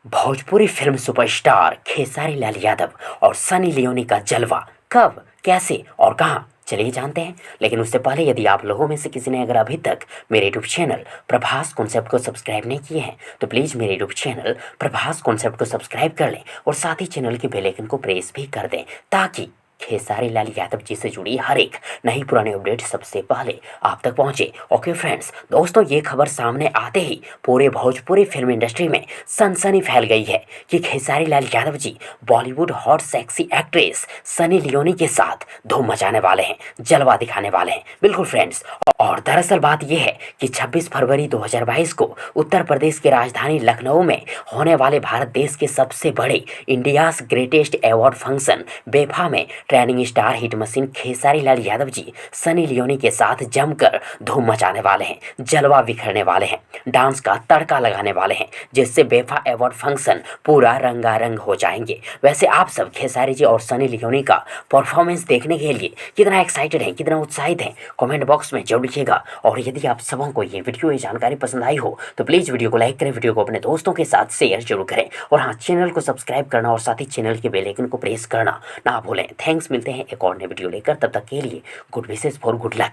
Bhojpuri film superstar Khesari Lal Yadav और Sunny Leone का जलवा कब, कैसे और कहां, चलिए जानते हैं। लेकिन उससे पहले यदि आप लोगों में से किसी ने अगर अभी तक मेरे यूट्यूब चैनल प्रभास कॉन्सेप्ट को सब्सक्राइब नहीं किए हैं तो प्लीज़ मेरे यूट्यूब चैनल प्रभास कॉन्सेप्ट को सब्सक्राइब कर लें और साथ ही चैनल के बेल आइकन को प्रेस भी कर दें ताकि खेसारी लाल यादव जी से जुड़ी हर एक नई पुरानी अपडेट सबसे पहले आप तक पहुंचे। ओके फ्रेंड्स, दोस्तों ये खबर सामने आते ही पूरे भोजपुरी फिल्म इंडस्ट्री में सनसनी फैल गई है कि Khesari Lal Yadav ji Bollywood hot sexy actress Sunny Leone के साथ धूम मचाने वाले हैं, जलवा दिखाने वाले हैं। बिल्कुल फ्रेंड्स, और दरअसल बात यह है कि 26 फरवरी 2022 को उत्तर प्रदेश की राजधानी लखनऊ में होने वाले भारत देश के सबसे बड़े इंडियाज ग्रेटेस्ट अवार्ड फंक्शन बेफा में trending star hit machine Khesari Lal Yadav ji Sunny Leone के साथ जमकर धूम मचाने वाले हैं, जलवा बिखरने वाले हैं, डांस का तड़का लगाने वाले हैं, जिससे बेफा अवार्ड फंक्शन पूरा रंगारंग हो जाएंगे। वैसे आप सब खेसारी जी और सनी लियोनी का परफॉर्मेंस देखने के लिए कितना एक्साइटेड हैं, कितना उत्साहित हैं, कमेंट बॉक्स में जरूर लिखिएगा। और यदि आप सबों को ये वीडियो, ये जानकारी पसंद आई हो तो प्लीज़ वीडियो को लाइक करें, वीडियो को अपने दोस्तों के साथ शेयर जरूर करें और हाँ, चैनल को सब्सक्राइब करना और साथ ही चैनल के बेल आइकन को प्रेस करना ना भूलें। थैंक्स, मिलते हैं एक और नए वीडियो लेकर, तब तक के लिए good wishes for good luck.